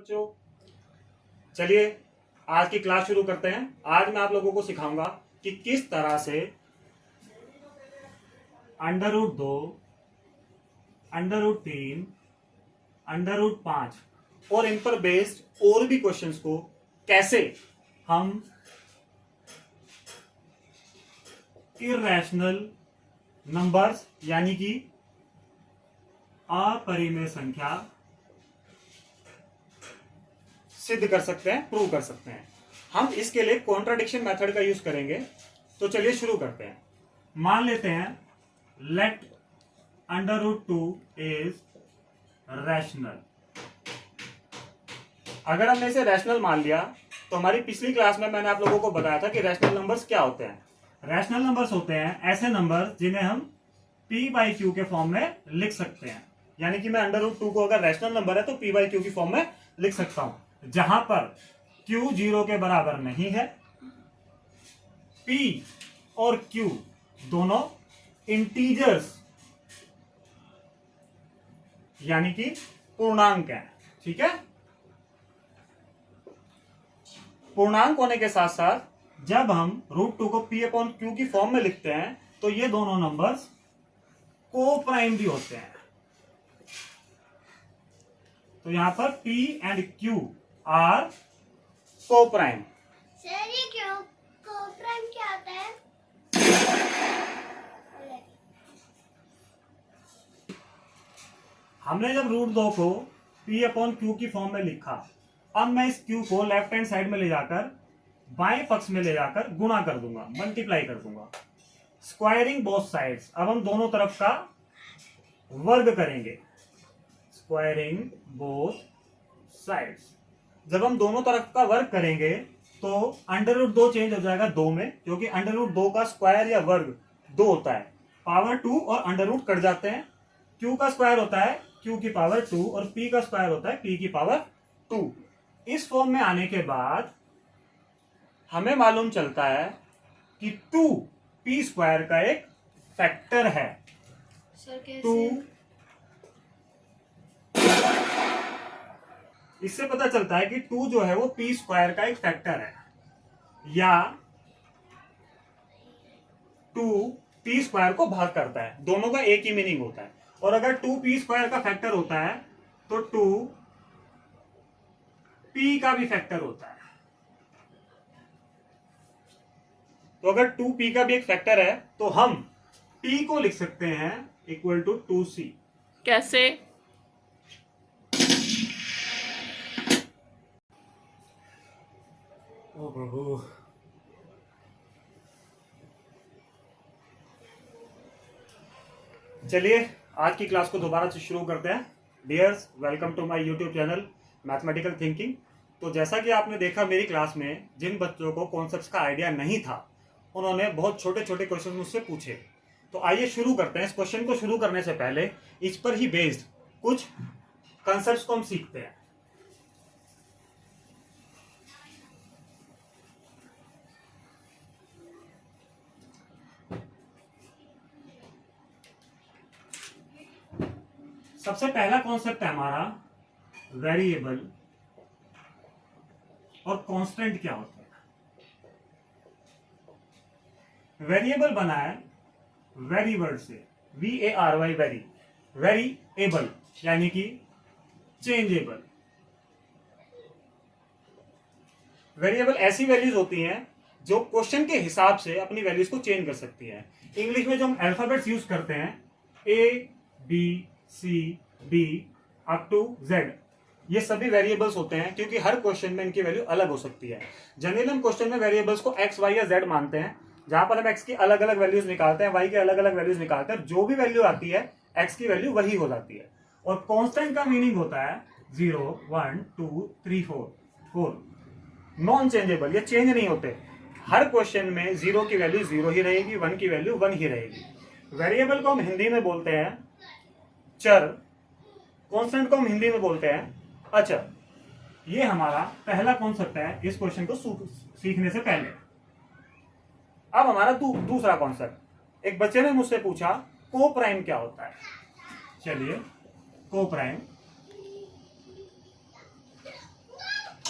बच्चों, चलिए आज की क्लास शुरू करते हैं। आज मैं आप लोगों को सिखाऊंगा कि किस तरह से √2, √3, √5 और इन पर बेस्ड और भी क्वेश्चंस को कैसे हम इर्रेशनल नंबर्स यानी कि अपरिमेय संख्या सिद्ध कर सकते हैं, प्रूव कर सकते हैं। हम इसके लिए कॉन्ट्राडिक्शन मेथड का यूज करेंगे। तो चलिए शुरू करते हैं। मान लेते हैं लेट √2 इज रैशनल। अगर हमने इसे रैशनल मान लिया तो हमारी पिछली क्लास में मैंने आप लोगों को बताया था कि रैशनल नंबर्स क्या होते हैं। रैशनल नंबर्स होते हैं ऐसे नंबर जिन्हें हम p/q के फॉर्म में लिख सकते हैं। यानी कि मैं √2 को अगर रैशनल नंबर है तो p/q की फॉर्म में लिख सकता हूं, जहां पर q 0 के बराबर नहीं है, p और q दोनों इंटीजर्स यानी कि पूर्णांक है। ठीक है, पूर्णांक होने के साथ साथ जब हम √2 को p/q की फॉर्म में लिखते हैं तो ये दोनों नंबर्स को प्राइम भी होते हैं। तो यहां पर p एंड q आर को प्राइम। सर ये क्यों को प्राइम क्या होता है? हमने जब √2 को p/q की फॉर्म में लिखा, अब मैं इस q को लेफ्ट हैंड साइड में ले जाकर बाएं पक्ष में ले जाकर गुणा कर दूंगा, मल्टीप्लाई कर दूंगा। स्क्वायरिंग बोथ साइड्स, अब हम दोनों तरफ का वर्ग करेंगे। स्क्वायरिंग बोथ साइड्स, जब हम दोनों तरफ का वर्ग करेंगे तो √2 चेंज हो जाएगा 2 में, क्योंकि √2 का स्क्वायर या वर्ग 2 होता है। पावर 2 और अंडर कट जाते हैं। q का स्क्वायर होता है q की पावर 2 और p का स्क्वायर होता है p की पावर 2। इस फॉर्म में आने के बाद हमें मालूम चलता है कि 2p² का एक फैक्टर है। सर कैसे? 2, इससे पता चलता है कि 2 जो है वो p² का एक फैक्टर है, या 2 p² को भाग करता है। दोनों का एक ही मीनिंग होता है। और अगर 2p² का फैक्टर होता है तो 2p का भी फैक्टर होता है। तो अगर 2p का भी एक फैक्टर है तो हम p को लिख सकते हैं इक्वल टू 2c। कैसे? ओ प्रभु, चलिए आज की क्लास को दोबारा से शुरू करते हैं। Dears, welcome to my YouTube channel mathematical thinking. तो जैसा कि आपने देखा मेरी क्लास में जिन बच्चों को कॉन्सेप्ट्स का आइडिया नहीं था उन्होंने बहुत छोटे छोटे क्वेश्चन मुझसे पूछे। तो आइए शुरू करते हैं। इस क्वेश्चन को शुरू करने से पहले इस पर ही बेस्ड कुछ कॉन्सेप्ट्स को हम सीखते हैं। सबसे पहला कॉन्सेप्ट है हमारा वेरिएबल और कांस्टेंट क्या होता है। वेरिएबल बना है वेरी वर्ड से, VARY, वेरी, वेरिएबल यानी कि चेंजेबल। वेरिएबल ऐसी वैल्यूज होती हैं जो क्वेश्चन के हिसाब से अपनी वैल्यूज को चेंज कर सकती है। इंग्लिश में जो हम अल्फाबेट्स यूज करते हैं ABCD अप टू Z, ये सभी वेरिएबल्स होते हैं, क्योंकि हर क्वेश्चन में इनकी वैल्यू अलग हो सकती है। जनरली हम क्वेश्चन में वेरिएबल्स को X, Y या Z मानते हैं, जहां पर हम X की अलग अलग वैल्यूज निकालते हैं, Y की अलग अलग वैल्यूज निकालते हैं। जो भी वैल्यू आती है X की वैल्यू वही हो जाती है। और कांस्टेंट का मीनिंग होता है 0, 1, 2, 3, 4 नॉन चेंजेबल, ये चेंज नहीं होते। हर क्वेश्चन में 0 की वैल्यू 0 ही रहेगी, 1 की वैल्यू 1 ही रहेगी। वेरिएबल को हम हिंदी में बोलते हैं चर, कांस्टेंट को हम हिंदी में बोलते हैं अचर। ये हमारा पहला कॉन्सेप्ट है इस क्वेश्चन को सीखने से पहले। अब हमारा दूसरा कॉन्सेप्ट, एक बच्चे ने मुझसे पूछा को प्राइम क्या होता है। चलिए, को प्राइम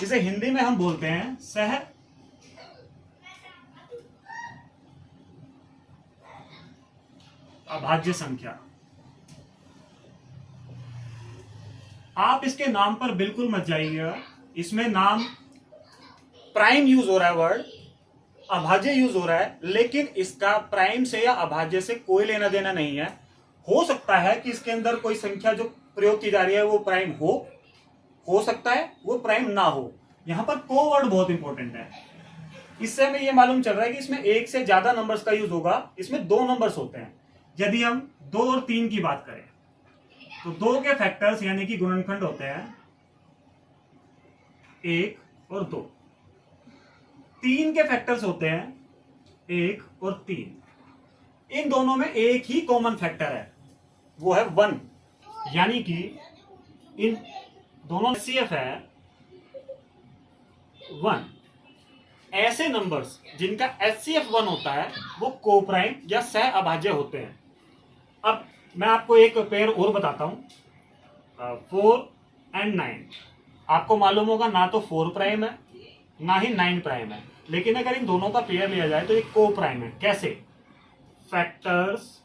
इसे हिंदी में हम बोलते हैं सह अभाज्य संख्या। आप इसके नाम पर बिल्कुल मत जाइएगा, इसमें नाम प्राइम यूज हो रहा है, वर्ड अभाज्य यूज हो रहा है, लेकिन इसका प्राइम से या अभाज्य से कोई लेना देना नहीं है। हो सकता है कि इसके अंदर कोई संख्या जो प्रयोग की जा रही है वो प्राइम हो सकता है वो प्राइम ना हो। यहां पर को वर्ड बहुत इंपॉर्टेंट है। इससे हमें ये मालूम चल रहा है कि इसमें एक से ज्यादा नंबर्स का यूज होगा, इसमें दो नंबर्स होते हैं। यदि हम 2 और 3 की बात करें तो 2 के फैक्टर्स यानी कि गुणनखंड होते हैं 1 और 2। 3 के फैक्टर्स होते हैं 1 और 3। इन दोनों में एक ही कॉमन फैक्टर है, वो है 1। यानी कि इन दोनों HCF है 1। ऐसे नंबर्स जिनका HCF 1 होता है वो को प्राइम या सह अभाज्य होते हैं। अब मैं आपको एक पेयर और बताता हूं, 4 और 9। आपको मालूम होगा ना तो 4 प्राइम है ना ही 9 प्राइम है, लेकिन अगर इन दोनों का पेयर लिया जाए तो ये को प्राइम है। कैसे? Factors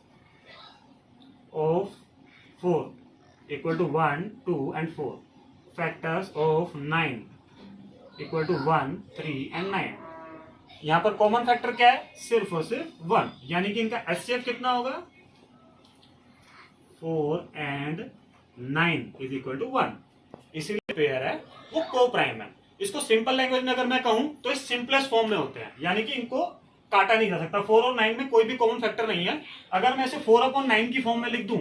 of 4 equal to 1, 2 and 4। Factors of 9 equal to 1, 3 and 9। यहां पर कॉमन फैक्टर क्या है? सिर्फ और सिर्फ 1। यानी कि इनका HCF कितना होगा? 4 एंड 9 इज इक्वल टू 1। इसीलिए पेयर है वो को प्राइम है। इसको सिंपल लैंग्वेज में अगर मैं कहूं तो इस सिंपलेस्ट फॉर्म में होते हैं, यानी कि इनको काटा नहीं जा सकता। 4 और 9 में कोई भी कॉमन फैक्टर नहीं है। अगर मैं इसे 4/9 की फॉर्म में लिख दूं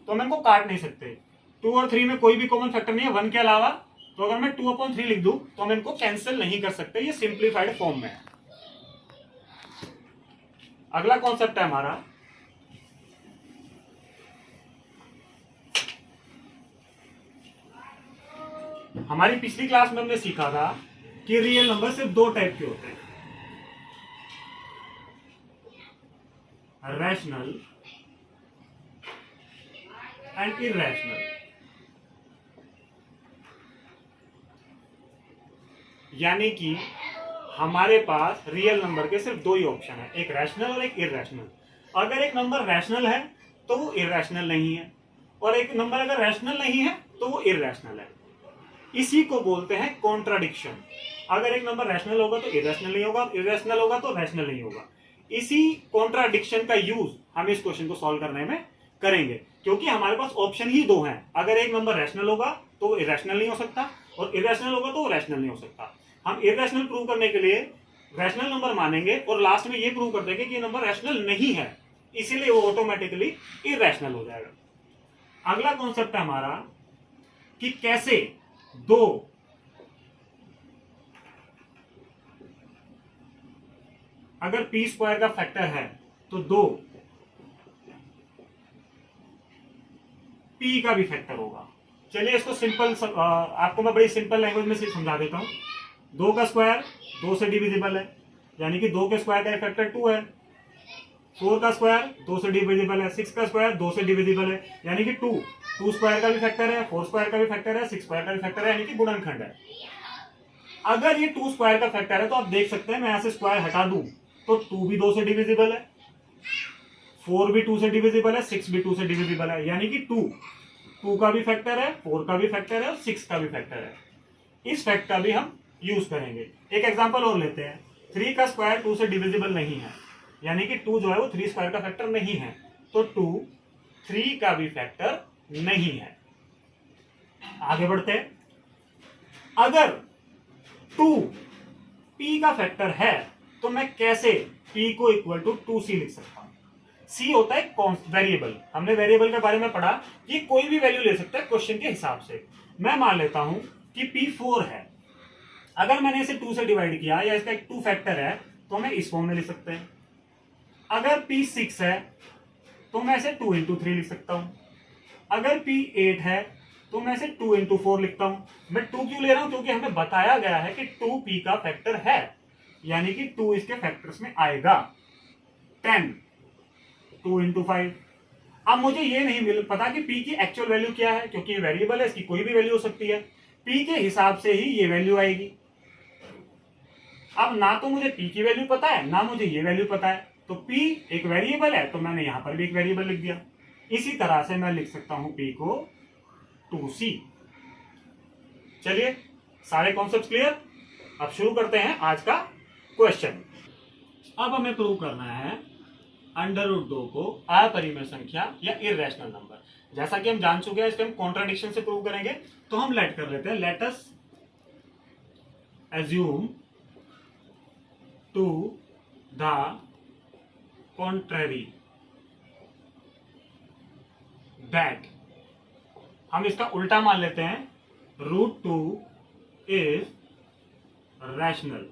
तो मैं इनको काट नहीं सकते। 2 और 3 में कोई भी कॉमन फैक्टर नहीं है 1 के अलावा, तो अगर मैं 2/3 लिख दूं तो हम इनको कैंसिल नहीं कर सकते। ये सिंप्लीफाइड फॉर्म में है। अगला कॉन्सेप्ट है हमारा हमारी पिछली क्लास में हमने सीखा था कि रियल नंबर सिर्फ 2 टाइप के होते हैं, रैशनल एंड इरैशनल। यानी कि हमारे पास रियल नंबर के सिर्फ 2 ही ऑप्शन है, एक रैशनल और एक इरैशनल। अगर एक नंबर रैशनल है तो वो इरैशनल नहीं है, और एक नंबर अगर रैशनल नहीं है तो वो इरैशनल है। इसी को बोलते हैं कॉन्ट्राडिक्शन। अगर एक नंबर रैशनल होगा तो इरैशनल नहीं होगा, इरैशनल होगा तो रैशनल नहीं होगा। इसी कॉन्ट्राडिक्शन का यूज हम इस क्वेश्चन को सॉल्व करने में करेंगे, क्योंकि हमारे पास ऑप्शन ही 2 हैं। अगर एक नंबर रैशनल होगा तो वो इरैशनल नहीं हो सकता, और इरैशनल होगा तो वो रैशनल नहीं हो सकता। हम इरैशनल प्रूव करने के लिए रैशनल नंबर मानेंगे और लास्ट में ये प्रूव कर देंगे कि ये नंबर रैशनल नहीं है, इसीलिए वो ऑटोमेटिकली इरैशनल हो जाएगा। अगला कॉन्सेप्ट है हमारा कि कैसे 2 अगर पी स्क्वायर का फैक्टर है तो 2 पी का भी फैक्टर होगा। चलिए इसको सिंपल आपको मैं बड़ी सिंपल लैंग्वेज में समझा देता हूं। 2 का स्क्वायर 2 से डिविजिबल है, यानी कि 2 के स्क्वायर का फैक्टर 2 है। 4 का स्क्वायर 2 से डिविजिबल है। 6 का स्क्वायर 2 से डिविजिबल है, यानी कि 2 स्क्वायर का भी फैक्टर है, 4 स्क्वायर का भी फैक्टर है, 6 स्क्वायर का भी फैक्टर है, यानी कि गुणनखंड है। अगर ये 2 स्क्वायर का फैक्टर है तो आप देख सकते हैं मैं यहां से स्क्वायर हटा दूं तो 2 भी 2 से डिविजिबल है, 4 भी 2 से डिविजिबल है, 6 भी 2 से डिविजिबल है, यानी कि 2 का भी फैक्टर है, 4 का भी फैक्टर है और 6 का भी फैक्टर है। इस फैक्ट का भी हम यूज करेंगे। एक एग्जांपल और लेते हैं। 3 का स्क्वायर 2 से डिविजिबल नहीं है, यानी कि 2 जो है वो 3 स्क्वायर का फैक्टर नहीं है, तो 2 3 का भी फैक्टर नहीं है। आगे बढ़ते हैं। अगर 2 p का फैक्टर है तो मैं कैसे p को इक्वल टू 2c लिख सकता हूं? c होता है वेरिएबल। हमने वेरिएबल के बारे में पढ़ा कि कोई भी वैल्यू ले सकता है क्वेश्चन के हिसाब से। मैं मान लेता हूं कि p 4 है। अगर मैंने इसे 2 से डिवाइड किया या इसका एक 2 फैक्टर है तो मैं इस फॉर्म में लिख सकते हैं। अगर p 6 है तो मैं इसे 2 into 3 लिख सकता हूं। अगर p 8 है तो मैं इसे 2 into 4 लिखता हूं। मैं 2 क्यों ले रहा हूं? क्योंकि हमें बताया गया है कि 2p का फैक्टर है, यानी कि 2 इसके फैक्टर्स में आएगा। 10 2 into 5। अब मुझे ये नहीं पता कि p की एक्चुअल वैल्यू क्या है, क्योंकि ये वेरिएबल है, इसकी कोई भी वैल्यू हो सकती है। P के हिसाब से ही ये वैल्यू आएगी। अब ना तो मुझे P की वैल्यू पता है ना मुझे ये वैल्यू पता है, तो P एक वेरिएबल है तो मैंने यहां पर भी एक वेरिएबल लिख दिया। इसी तरह से मैं लिख सकता हूं P को 2C। चलिए सारे कॉन्सेप्ट क्लियर। अब शुरू करते हैं आज का क्वेश्चन। अब हमें प्रूव करना है √2 को अपरिमेय संख्या या इर्रेशनल नंबर। जैसा कि हम जान चुके हैं इसको हम कॉन्ट्राडिक्शन से प्रूव करेंगे, तो हम लेट कर लेते हैं, let us assume to the contrary that, हम इसका उल्टा मान लेते हैं, √2 इज रैशनल,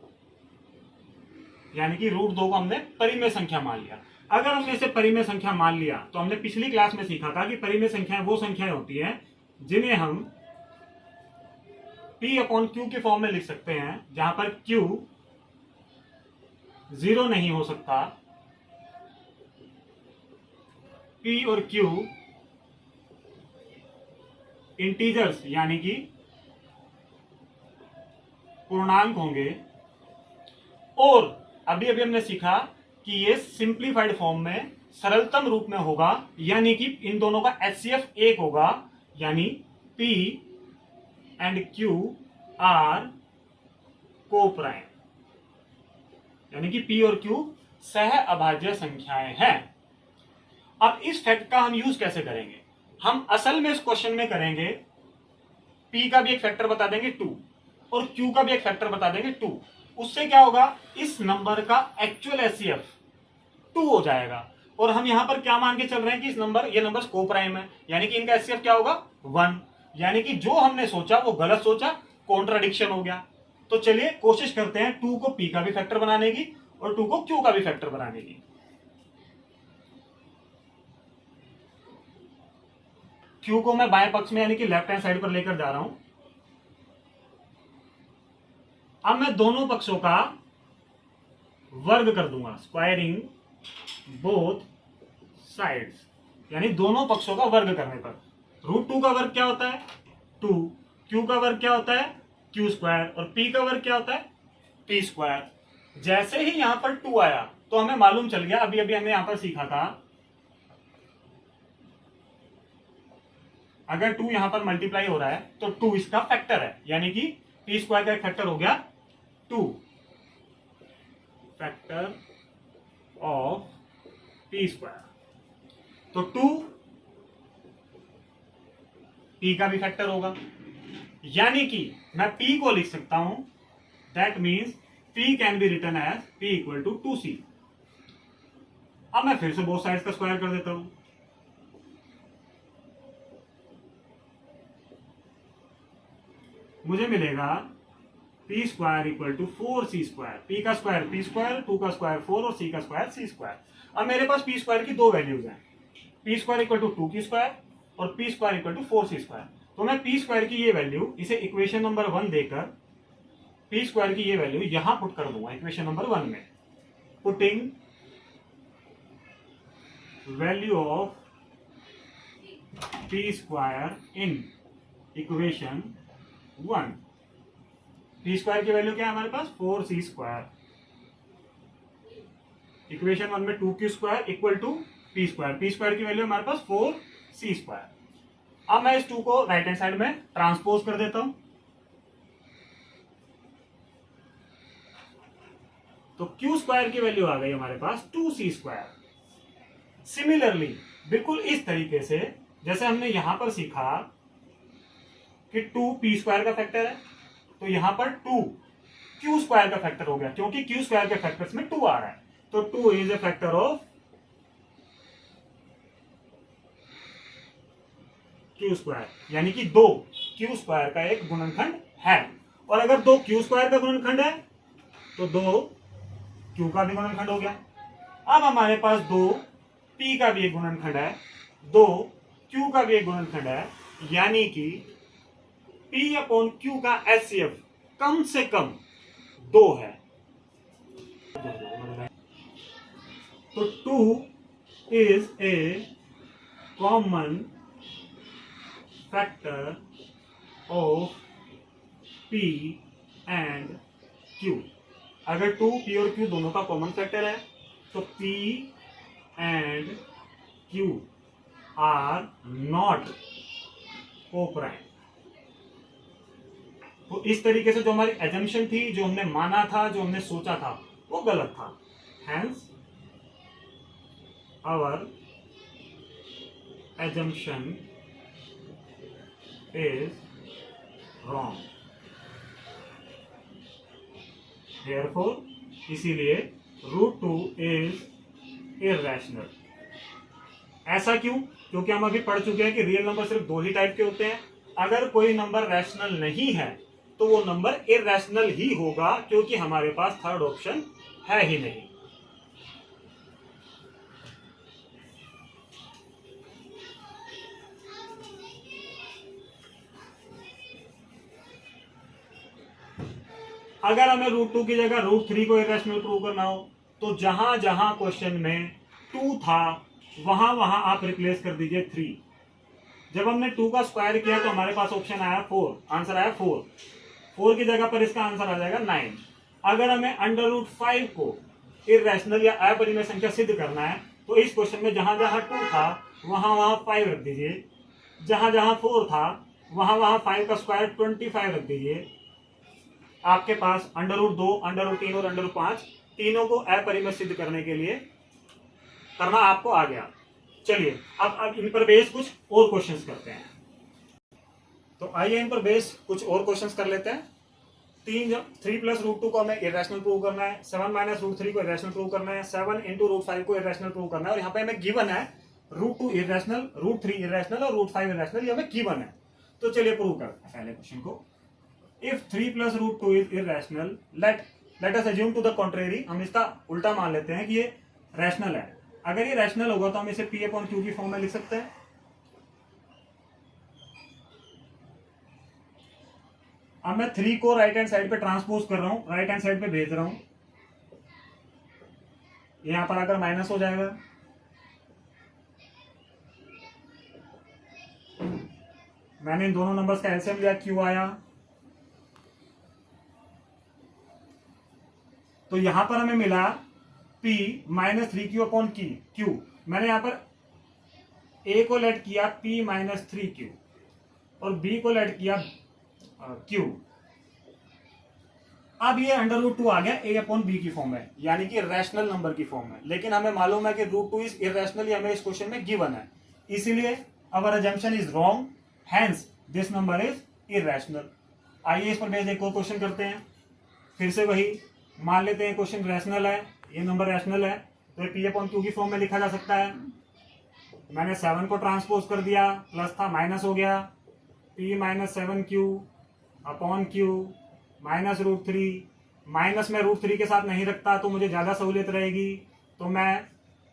यानी कि √2 को हमने परिमेय संख्या मान लिया। अगर हमने इसे परिमेय संख्या मान लिया तो हमने पिछली क्लास में सीखा था कि परिमेय संख्याएं वो संख्याएं होती हैं जिन्हें हम P/Q के फॉर्म में लिख सकते हैं, जहां पर Q 0 नहीं हो सकता, P और Q इंटीजर्स यानी कि पूर्णांक होंगे, और अभी अभी हमने सीखा कि ये सिंप्लीफाइड फॉर्म में सरलतम रूप में होगा, यानी कि इन दोनों का HCF 1 होगा, यानी P and Q are coprime, यानी कि P और Q सह अभाज्य संख्याएं हैं। अब इस फैक्ट का हम यूज कैसे करेंगे? हम असल में इस क्वेश्चन में करेंगे, P का भी एक फैक्टर बता देंगे 2 और Q का भी एक फैक्टर बता देंगे 2। उससे क्या होगा, इस नंबर का एक्चुअल HCF 2 हो जाएगा, और हम यहां पर क्या मान के चल रहे हैं कि इस नंबर ये नंबर कोप्राइम है, यानी कि इनका HCF क्या होगा 1, यानी कि जो हमने सोचा वो गलत सोचा, कॉन्ट्राडिक्शन हो गया। तो चलिए कोशिश करते हैं 2 को P का भी फैक्टर बनाने की और 2 को Q का भी फैक्टर बनाने की। Q को मैं बाएं पक्ष में यानी कि लेफ्ट हैंड साइड पर लेकर जा रहा हूं। अब मैं दोनों पक्षों का वर्ग कर दूंगा, स्क्वायरिंग बोथ साइड्स, यानी दोनों पक्षों का वर्ग करने पर √2 का वर्ग क्या होता है 2, Q का वर्ग क्या होता है Q², और P का वर्ग क्या होता है P²। जैसे ही यहां पर 2 आया तो हमें मालूम चल गया, अभी अभी हमने यहां पर सीखा था, अगर 2 यहां पर मल्टीप्लाई हो रहा है तो 2 इसका फैक्टर है, यानी कि P² का एक फैक्टर हो गया 2, फैक्टर ऑफ P²। तो 2 P का भी फैक्टर होगा, यानी कि मैं P को लिख सकता हूं, that means P can be written as P = 2C। अब मैं फिर से बोथ साइड्स का स्क्वायर कर देता हूं, मुझे मिलेगा P² = 4C², P का स्क्वायर P², 2 का स्क्वायर 4 और C का स्क्वायर C²। अब मेरे पास P² की दो वैल्यूज हैं, P² = 2Q² और P² = 4C²। तो मैं P² की ये वैल्यू इसे इक्वेशन नंबर 1 देकर P² की ये वैल्यू यहां पुट कर दूंगा इक्वेशन नंबर 1 में, putting value of P² in equation 1। P² की वैल्यू क्या है हमारे पास 4C², इक्वेशन 1 में 2Q² = P², P² की वैल्यू हमारे पास 4C²। अब मैं इस 2 को राइट हैंड साइड में ट्रांसपोज कर देता हूं, तो Q² की वैल्यू आ गई हमारे पास 2C²। सिमिलरली बिल्कुल इस तरीके से जैसे हमने यहां पर सीखा कि 2 P² का फैक्टर है, तो यहां पर 2 Q² का फैक्टर हो गया, क्योंकि Q² के फैक्टर्स में 2 आ रहा है, तो 2 is a factor of Q², यानी कि 2 Q² का एक गुणनखंड है। और अगर 2 Q² का गुणनखंड है तो 2 Q का भी गुणनखंड हो गया। अब हमारे पास 2 P का भी एक गुणनखंड है, 2 Q का भी एक गुणनखंड है, यानी कि P/Q का HCF कम से कम 2 है। तो 2 is a common factor of P and Q। अगर 2 P और Q दोनों का कॉमन फैक्टर है तो P and Q are not coprime. तो इस तरीके से जो हमारी एजम्पशन थी, जो हमने माना था, जो हमने सोचा था, वो गलत था। Hence our assumption is wrong. Therefore इसीलिए √2 इज इर्रेशनल। ऐसा क्यों? क्योंकि हम अभी पढ़ चुके हैं कि रियल नंबर सिर्फ 2 ही टाइप के होते हैं। अगर कोई नंबर रैशनल नहीं है तो वो नंबर इर्रेशनल ही होगा, क्योंकि हमारे पास थर्ड ऑप्शन है ही नहीं। अगर हमें √2 की जगह √3 को इर्रेशनल प्रूव करना हो तो जहां जहां क्वेश्चन में 2 था वहां वहां आप रिप्लेस कर दीजिए 3। जब हमने 2 का स्क्वायर किया तो हमारे पास ऑप्शन आया 4, आंसर आया 4। 4 की जगह पर इसका आंसर आ जाएगा 9। अगर हमें √5 को इर्रेशनल या अपरिमेय संख्या सिद्ध करना है तो इस क्वेश्चन में जहां जहां 2 था वहां वहां 5 रख दीजिए, जहां जहां 4 था वहां वहां 5 का स्क्वायर 25 रख दीजिए। आपके पास √2, √3 और √5 तीनों को अपरिमेय सिद्ध करने के लिए करना आपको आ गया। चलिए अब इन पर बेस कुछ और क्वेश्चंस करते हैं। तो आइए इन पर बेस कुछ और क्वेश्चंस कर लेते हैं। 3 + √2 को हमें इर्रेशनल प्रूव करना है, 7 - √3 को इर्रेशनल प्रूव करना है, 7 × √5 को इर्रेशनल प्रूव करना है। और यहाँ पे हमें गिवन है √2 इर्रेशनल, √3 इर्रेशनल और √5 इर्रेशनल, ये हमें गिवन है। तो चलिए प्रूव करते हैं पहले क्वेश्चन को। If 3 + √2 is irrational, let us assume to the contrary. हम इसका उल्टा मान लेते हैं कि ये रैशनल है। अगर ये रैशनल होगा तो हम इसे P/Q की फॉर्म में लिख सकते हैं। अब मैं 3 को राइट हैंड साइड पे ट्रांसपोज कर रहा हूं, राइट हैंड साइड पे भेज रहा हूं। यहां पर आकर माइनस हो जाएगा। मैंने इन दोनों नंबर्स का एलसीएम लिया, Q आया। तो यहां पर हमें मिला P - 3Q/Q। मैंने यहां पर A को लेट किया P - 3Q और B को लेट किया Q। अब ये √2 आ गया A/B की फॉर्म में, यानी कि रैशनल नंबर की फॉर्म में। लेकिन हमें मालूम है कि √2 इज इर्रेशनल, हमें इस क्वेश्चन में गिवन है, इसीलिए our assumption is wrong, hence this number is irrational. आइए इस पर बेस्ड एक और क्वेश्चन करते हैं। फिर से वही मान लेते हैं क्वेश्चन रैशनल है, ये नंबर रैशनल है, तो ये P/Q की फॉर्म में लिखा जा सकता है। मैंने 7 को ट्रांसपोज कर दिया, प्लस था माइनस हो गया, P - 7Q/Q -√3। माइनस में √3 के साथ नहीं रखता तो मुझे ज्यादा सहूलियत रहेगी, तो मैं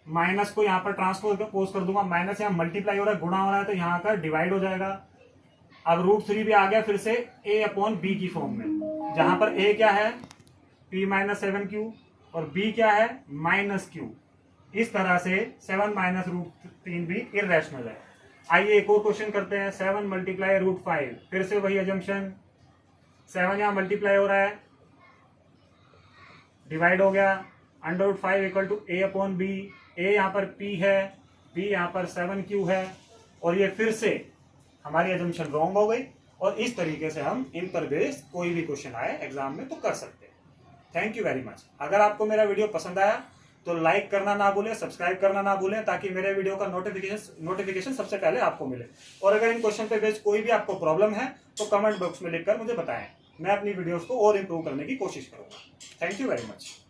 माइनस को यहाँ पर ट्रांसपोज कर दूंगा। माइनस यहाँ मल्टीप्लाई हो रहा है, गुणा हो रहा है, तो यहाँ का डिवाइड हो जाएगा। अब √3 भी आ गया फिर से A/B की फॉर्म में, जहां पर A क्या है P - 7Q और B क्या है -Q। इस तरह से 7 - √3 भी इर्रेशनल है। आइए एक और क्वेश्चन करते हैं। 7 × √5, फिर से वही अजम्पशन। 7 यहाँ मल्टीप्लाई हो रहा है, डिवाइड हो गया, √5 = A/B। A यहाँ पर P है, B यहाँ पर 7Q है, और ये फिर से हमारी अजम्पशन रॉन्ग हो गई। और इस तरीके से हम इन पर बेस्ड कोई भी क्वेश्चन आए एग्जाम में तो कर सकते हैं। Thank you very much. अगर आपको मेरा वीडियो पसंद आया तो लाइक करना ना भूलें, सब्सक्राइब करना ना भूलें, ताकि मेरे वीडियो का नोटिफिकेशन सबसे पहले आपको मिले। और अगर इन क्वेश्चन पे बेस्ड कोई भी आपको प्रॉब्लम है तो कमेंट बॉक्स में लिखकर मुझे बताएं, मैं अपनी वीडियोस को और इम्प्रूव करने की कोशिश करूंगा। Thank you very much.